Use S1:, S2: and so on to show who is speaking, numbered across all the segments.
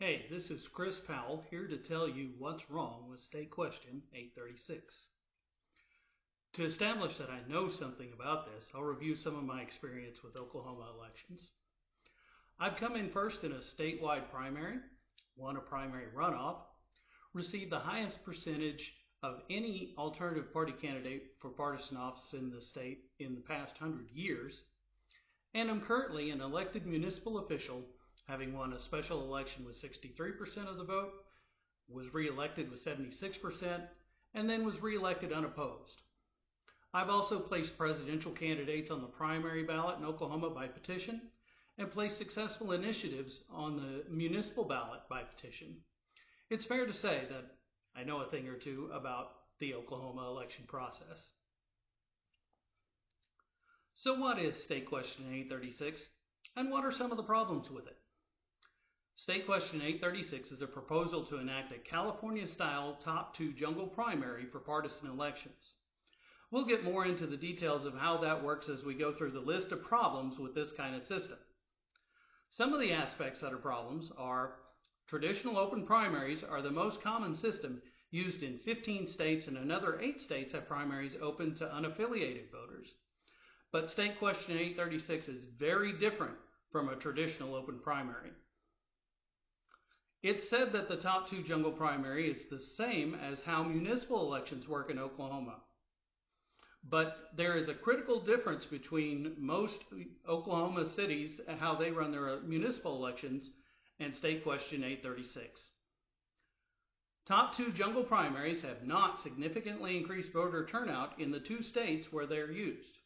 S1: Hey, this is Chris Powell here to tell you what's wrong with State Question 836. To establish that I know something about this, I'll review some of my experience with Oklahoma elections. I've come in first in a statewide primary, won a primary runoff, received the highest percentage of any alternative party candidate for partisan office in the state in the past 100 years, and I'm currently an elected municipal official, having won a special election with 63% of the vote, was re-elected with 76%, and then was re-elected unopposed. I've also placed presidential candidates on the primary ballot in Oklahoma by petition, and placed successful initiatives on the municipal ballot by petition. It's fair to say that I know a thing or two about the Oklahoma election process. So what is State Question 836, and what are some of the problems with it? State Question 836 is a proposal to enact a California-style top two jungle primary for partisan elections. We'll get more into the details of how that works as we go through the list of problems with this kind of system. Some of the aspects that are problems are traditional open primaries are the most common system used in 15 states, and another 8 states have primaries open to unaffiliated voters. But State Question 836 is very different from a traditional open primary. It's said that the top two jungle primary is the same as how municipal elections work in Oklahoma. But there is a critical difference between most Oklahoma cities and how they run their municipal elections and State Question 836. Top two jungle primaries have not significantly increased voter turnout in the 2 states where they're used.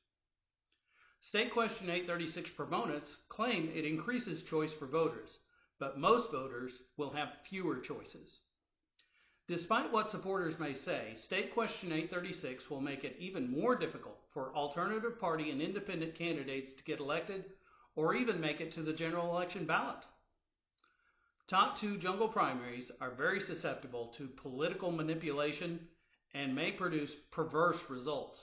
S1: State Question 836 proponents claim it increases choice for voters, but most voters will have fewer choices. Despite what supporters may say, State Question 836 will make it even more difficult for alternative party and independent candidates to get elected or even make it to the general election ballot. Top two jungle primaries are very susceptible to political manipulation and may produce perverse results.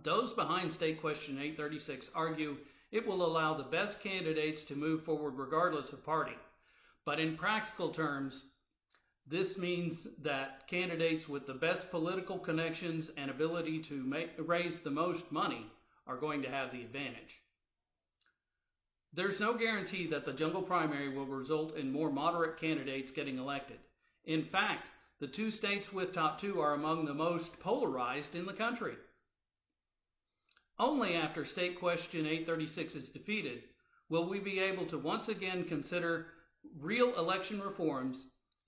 S1: Those behind State Question 836 argue it will allow the best candidates to move forward regardless of party. But in practical terms, this means that candidates with the best political connections and ability to raise the most money are going to have the advantage. There's no guarantee that the jungle primary will result in more moderate candidates getting elected. In fact, the 2 states with top 2 are among the most polarized in the country. Only after State Question 836 is defeated will we be able to once again consider real election reforms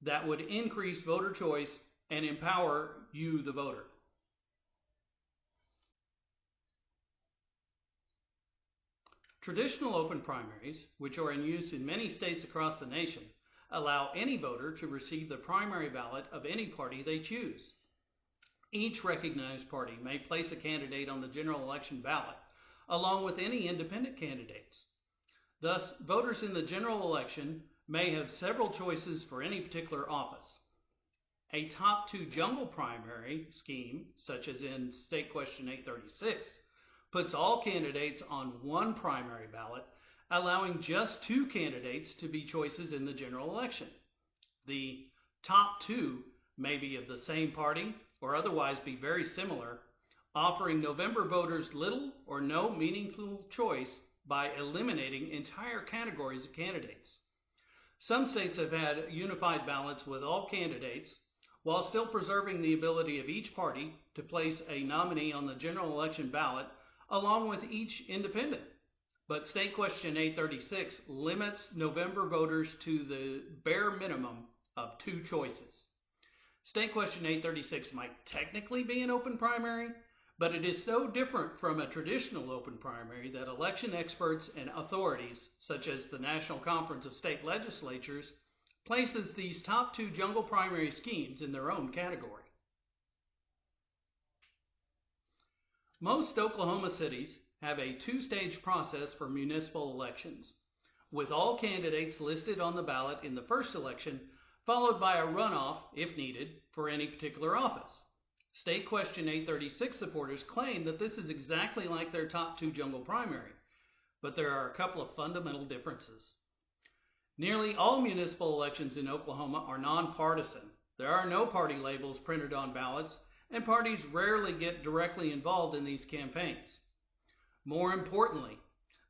S1: that would increase voter choice and empower you, the voter. Traditional open primaries, which are in use in many states across the nation, allow any voter to receive the primary ballot of any party they choose. Each recognized party may place a candidate on the general election ballot, along with any independent candidates. Thus, voters in the general election may have several choices for any particular office. A top two jungle primary scheme, such as in State Question 836, puts all candidates on one primary ballot, allowing just 2 candidates to be choices in the general election. The top 2 may be of the same party or otherwise be very similar, offering November voters little or no meaningful choice by eliminating entire categories of candidates. Some states have had unified ballots with all candidates, while still preserving the ability of each party to place a nominee on the general election ballot, along with each independent. But State Question 836 limits November voters to the bare minimum of 2 choices. State Question 836 might technically be an open primary, but it is so different from a traditional open primary that election experts and authorities, such as the National Conference of State Legislatures, places these top 2 jungle primary schemes in their own category. Most Oklahoma cities have a 2-stage process for municipal elections, with all candidates listed on the ballot in the first election, followed by a runoff, if needed, for any particular office. State Question 836 supporters claim that this is exactly like their top 2 jungle primary, but there are a couple of fundamental differences. Nearly all municipal elections in Oklahoma are nonpartisan. There are no party labels printed on ballots, and parties rarely get directly involved in these campaigns. More importantly,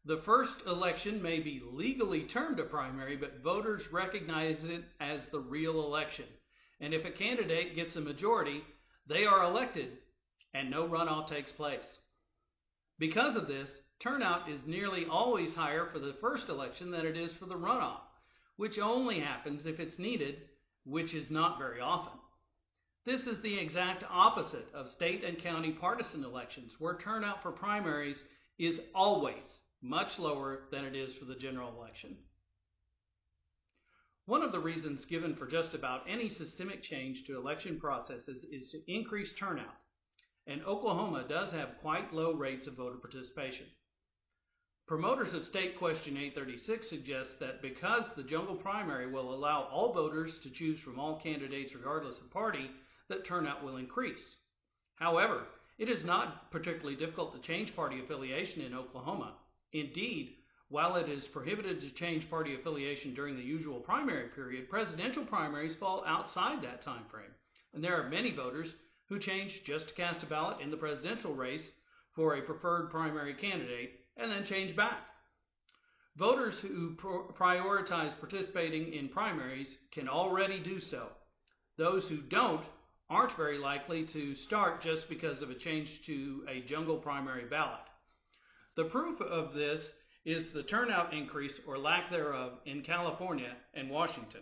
S1: the first election may be legally termed a primary, but voters recognize it as the real election. And if a candidate gets a majority, they are elected and no runoff takes place. Because of this, turnout is nearly always higher for the first election than it is for the runoff, which only happens if it's needed, which is not very often. This is the exact opposite of state and county partisan elections, where turnout for primaries is always much lower than it is for the general election. One of the reasons given for just about any systemic change to election processes is to increase turnout, and Oklahoma does have quite low rates of voter participation. Promoters of State Question 836 suggest that because the jungle primary will allow all voters to choose from all candidates regardless of party, that turnout will increase. However, it is not particularly difficult to change party affiliation in Oklahoma. Indeed, while it is prohibited to change party affiliation during the usual primary period, presidential primaries fall outside that time frame, and there are many voters who change just to cast a ballot in the presidential race for a preferred primary candidate and then change back. Voters who prioritize participating in primaries can already do so. Those who don't aren't very likely to start just because of a change to a jungle primary ballot. The proof of this is the turnout increase or lack thereof in California and Washington.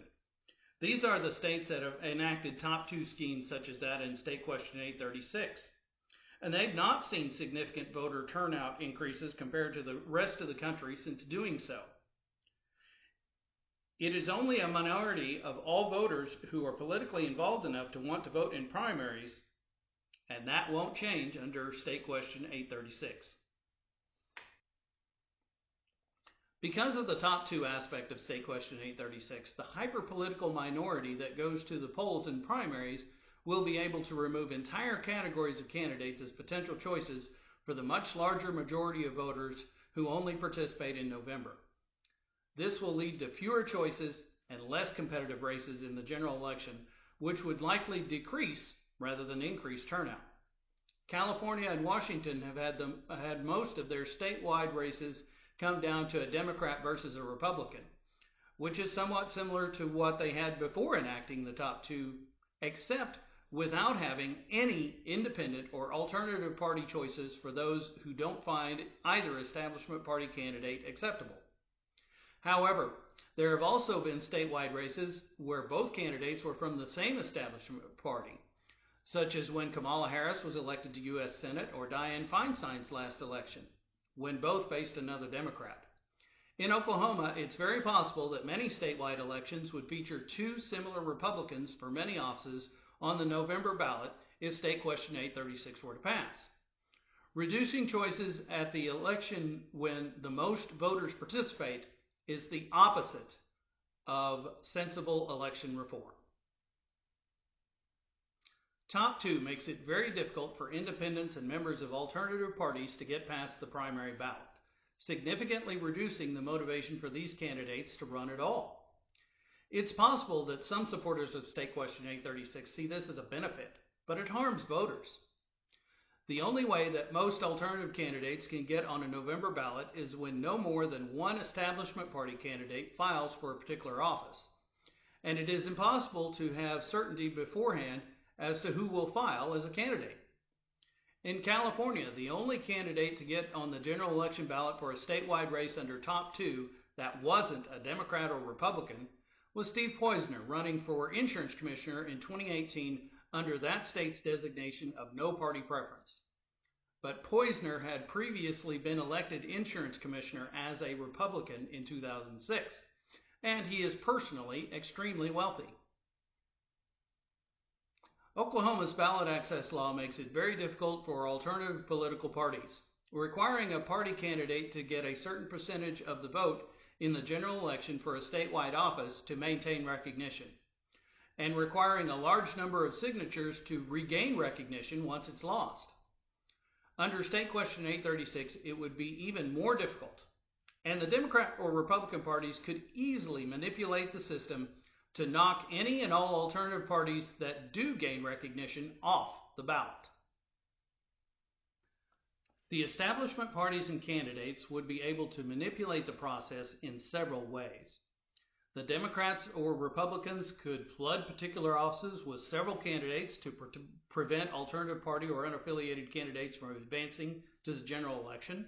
S1: These are the states that have enacted top two schemes such as that in State Question 836. And they've not seen significant voter turnout increases compared to the rest of the country since doing so. It is only a minority of all voters who are politically involved enough to want to vote in primaries, and that won't change under State Question 836. Because of the top two aspect of State Question 836, the hyper-political minority that goes to the polls in primaries will be able to remove entire categories of candidates as potential choices for the much larger majority of voters who only participate in November. This will lead to fewer choices and less competitive races in the general election, which would likely decrease rather than increase turnout. California and Washington have had most of their statewide races come down to a Democrat versus a Republican, which is somewhat similar to what they had before enacting the top two, except without having any independent or alternative party choices for those who don't find either establishment party candidate acceptable. However, there have also been statewide races where both candidates were from the same establishment party, such as when Kamala Harris was elected to U.S. Senate or Dianne Feinstein's last election, when both faced another Democrat. In Oklahoma, it's very possible that many statewide elections would feature two similar Republicans for many offices on the November ballot if State Question 836 were to pass. Reducing choices at the election when the most voters participate is the opposite of sensible election reform. Top two makes it very difficult for independents and members of alternative parties to get past the primary ballot, significantly reducing the motivation for these candidates to run at all. It's possible that some supporters of State Question 836 see this as a benefit, but it harms voters. The only way that most alternative candidates can get on a November ballot is when no more than one establishment party candidate files for a particular office, and it is impossible to have certainty beforehand as to who will file as a candidate. In California, the only candidate to get on the general election ballot for a statewide race under top two that wasn't a Democrat or Republican was Steve Poizner, running for insurance commissioner in 2018 under that state's designation of no party preference. But Poizner had previously been elected insurance commissioner as a Republican in 2006, and he is personally extremely wealthy. Oklahoma's ballot access law makes it very difficult for alternative political parties, requiring a party candidate to get a certain percentage of the vote in the general election for a statewide office to maintain recognition, and requiring a large number of signatures to regain recognition once it's lost. Under State Question 836, it would be even more difficult. And the Democrat or Republican parties could easily manipulate the system to knock any and all alternative parties that do gain recognition off the ballot. The establishment parties and candidates would be able to manipulate the process in several ways. The Democrats or Republicans could flood particular offices with several candidates to prevent alternative party or unaffiliated candidates from advancing to the general election,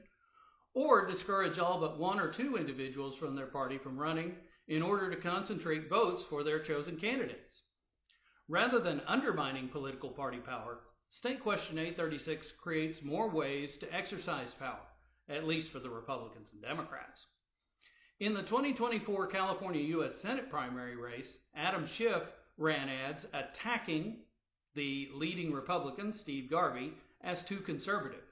S1: or discourage all but one or two individuals from their party from running in order to concentrate votes for their chosen candidates. Rather than undermining political party power, State Question 836 creates more ways to exercise power, at least for the Republicans and Democrats. In the 2024 California U.S. Senate primary race, Adam Schiff ran ads attacking the leading Republican, Steve Garvey, as too conservative.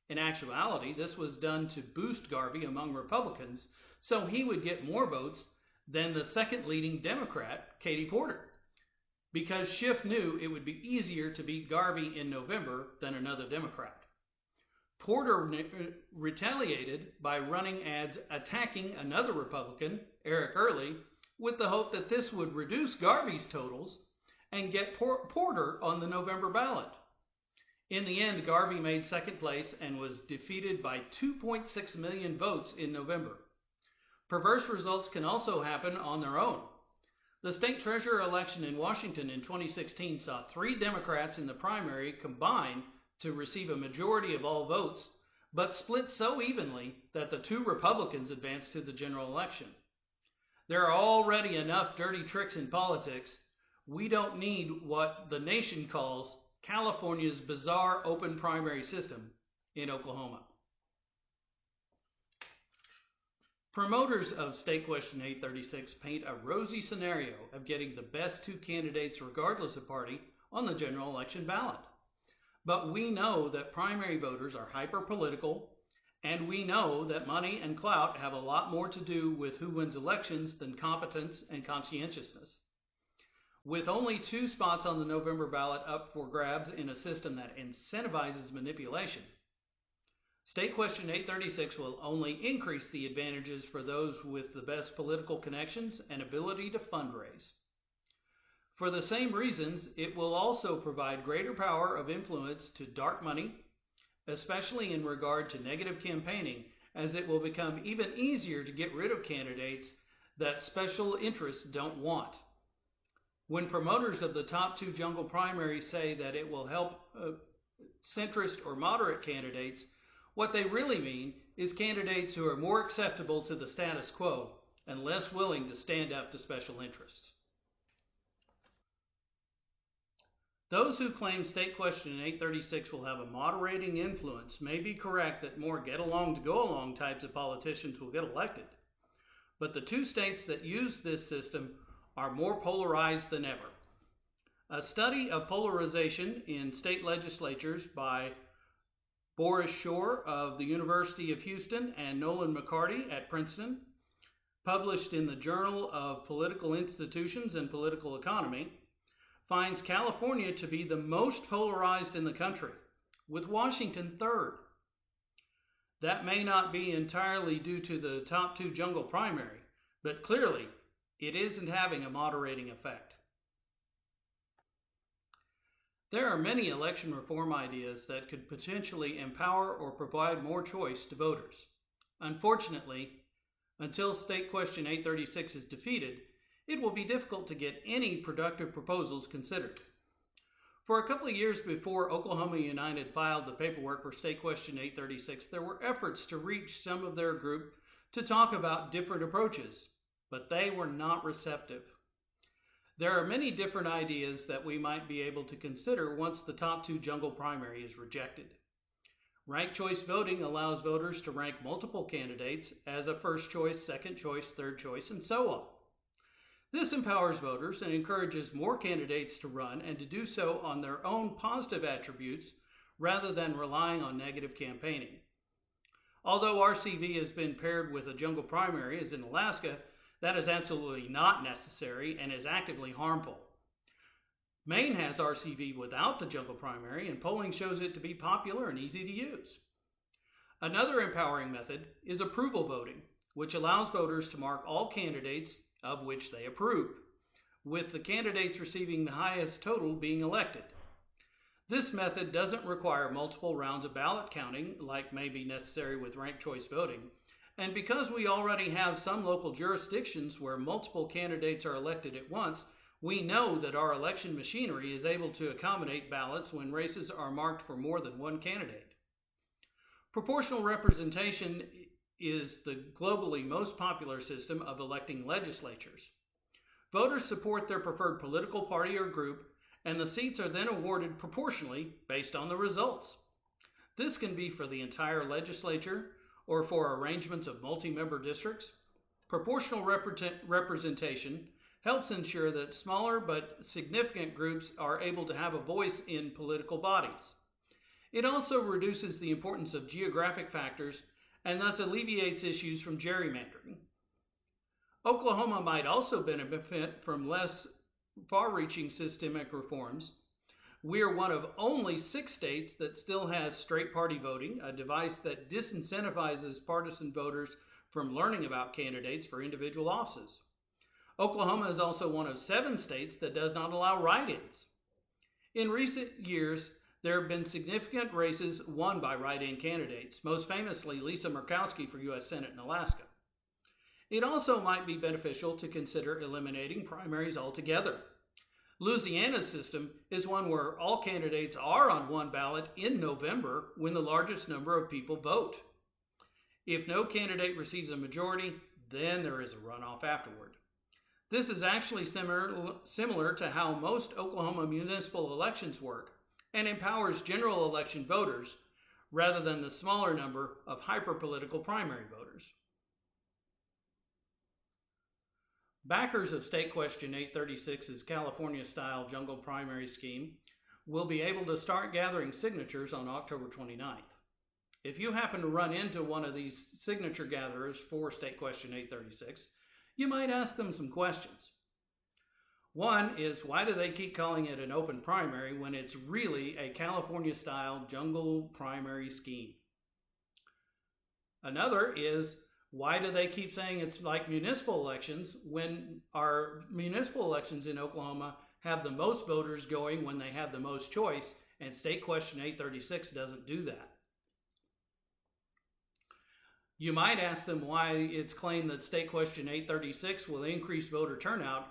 S1: In actuality, this was done to boost Garvey among Republicans so he would get more votes than the second leading Democrat, Katie Porter, because Schiff knew it would be easier to beat Garvey in November than another Democrat. Porter retaliated by running ads attacking another Republican, Eric Early, with the hope that this would reduce Garvey's totals and get Porter on the November ballot. In the end, Garvey made second place and was defeated by 2.6 million votes in November. Perverse results can also happen on their own. The state treasurer election in Washington in 2016 saw 3 Democrats in the primary combine to receive a majority of all votes, but split so evenly that the 2 Republicans advanced to the general election. There are already enough dirty tricks in politics. We don't need what the nation calls California's bizarre open primary system in Oklahoma. Promoters of State Question 836 paint a rosy scenario of getting the best 2 candidates regardless of party on the general election ballot. But we know that primary voters are hyper-political, and we know that money and clout have a lot more to do with who wins elections than competence and conscientiousness. With only 2 spots on the November ballot up for grabs in a system that incentivizes manipulation, State Question 836 will only increase the advantages for those with the best political connections and ability to fundraise. For the same reasons, it will also provide greater power of influence to dark money, especially in regard to negative campaigning, as it will become even easier to get rid of candidates that special interests don't want. When promoters of the top 2 jungle primaries say that it will help centrist or moderate candidates, what they really mean is candidates who are more acceptable to the status quo and less willing to stand up to special interests. Those who claim State Question 836 will have a moderating influence may be correct that more get-along-to-go-along types of politicians will get elected. But the 2 states that use this system are more polarized than ever. A study of polarization in state legislatures by Boris Shore of the University of Houston and Nolan McCarty at Princeton, published in the Journal of Political Institutions and Political Economy, finds California to be the most polarized in the country, with Washington 3rd. That may not be entirely due to the top 2 jungle primary, but clearly it isn't having a moderating effect. There are many election reform ideas that could potentially empower or provide more choice to voters. Unfortunately, until State Question 836 is defeated, it will be difficult to get any productive proposals considered. For a couple of years before Oklahoma United filed the paperwork for State Question 836, there were efforts to reach some of their group to talk about different approaches, but they were not receptive. There are many different ideas that we might be able to consider once the top 2 jungle primary is rejected. Ranked choice voting allows voters to rank multiple candidates as a first choice, second choice, third choice, and so on. This empowers voters and encourages more candidates to run and to do so on their own positive attributes rather than relying on negative campaigning. Although RCV has been paired with a jungle primary, as in Alaska, that is absolutely not necessary and is actively harmful. Maine has RCV without the jungle primary, and polling shows it to be popular and easy to use. Another empowering method is approval voting, which allows voters to mark all candidates of which they approve, with the candidates receiving the highest total being elected. This method doesn't require multiple rounds of ballot counting like may be necessary with ranked choice voting, and because we already have some local jurisdictions where multiple candidates are elected at once, we know that our election machinery is able to accommodate ballots when races are marked for more than one candidate. Proportional representation is the globally most popular system of electing legislatures. Voters support their preferred political party or group, and the seats are then awarded proportionally based on the results. This can be for the entire legislature or for arrangements of multi-member districts. Proportional representation helps ensure that smaller but significant groups are able to have a voice in political bodies. It also reduces the importance of geographic factors and thus alleviates issues from gerrymandering. Oklahoma might also benefit from less far-reaching systemic reforms. We are one of only 6 states that still has straight party voting, a device that disincentivizes partisan voters from learning about candidates for individual offices. Oklahoma is also one of 7 states that does not allow write-ins. In recent years, there have been significant races won by write-in candidates, most famously Lisa Murkowski for U.S. Senate in Alaska. It also might be beneficial to consider eliminating primaries altogether. Louisiana's system is one where all candidates are on one ballot in November when the largest number of people vote. If no candidate receives a majority, then there is a runoff afterward. This is actually similar to how most Oklahoma municipal elections work and empowers general election voters rather than the smaller number of hyper-political primary voters. Backers of State Question 836's California-style jungle primary scheme will be able to start gathering signatures on October 29th. If you happen to run into one of these signature gatherers for State Question 836, you might ask them some questions. One is, why do they keep calling it an open primary when it's really a California-style jungle primary scheme? Another is, why do they keep saying it's like municipal elections when our municipal elections in Oklahoma have the most voters going when they have the most choice, and State Question 836 doesn't do that? You might ask them why it's claimed that State Question 836 will increase voter turnout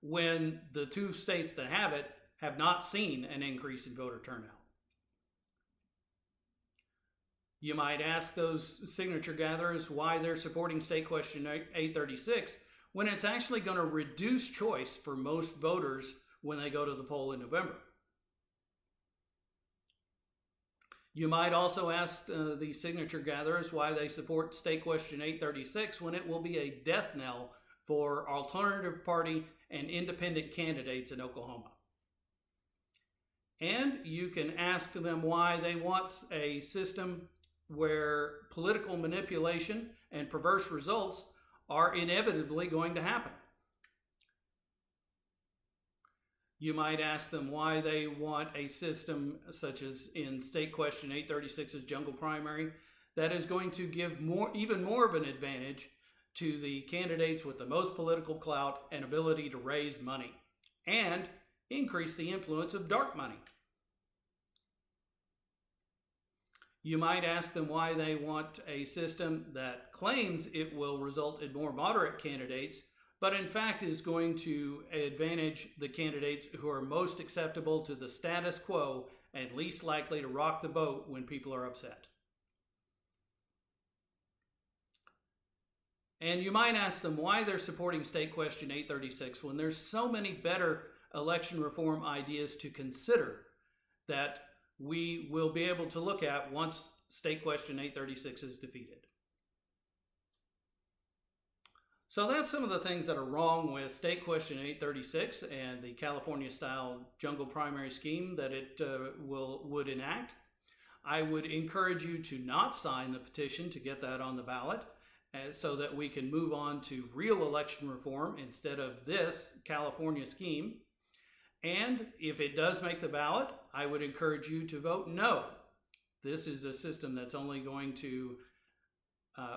S1: when the 2 states that have it have not seen an increase in voter turnout. You might ask those signature gatherers why they're supporting State Question 836 when it's actually going to reduce choice for most voters when they go to the poll in November. You might also ask the signature gatherers why they support State Question 836 when it will be a death knell for alternative party and independent candidates in Oklahoma. And you can ask them why they want a system where political manipulation and perverse results are inevitably going to happen. You might ask them why they want a system such as in State Question 836's jungle primary that is going to give even more of an advantage to the candidates with the most political clout and ability to raise money, and increase the influence of dark money. You might ask them why they want a system that claims it will result in more moderate candidates, but in fact is going to advantage the candidates who are most acceptable to the status quo and least likely to rock the boat when people are upset. And you might ask them why they're supporting State Question 836 when there's so many better election reform ideas to consider that we will be able to look at once State Question 836 is defeated. So that's some of the things that are wrong with State Question 836 and the California-style jungle primary scheme that it would enact. I would encourage you to not sign the petition to get that on the ballot, so that we can move on to real election reform instead of this California scheme. And if it does make the ballot, I would encourage you to vote no. This is a system that's only going to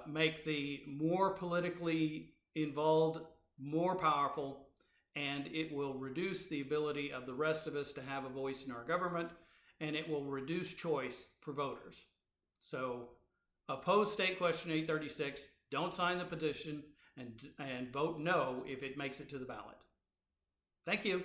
S1: make the more politically involved more powerful, and it will reduce the ability of the rest of us to have a voice in our government, and it will reduce choice for voters. So oppose State Question 836, don't sign the petition, and vote no if it makes it to the ballot. Thank you.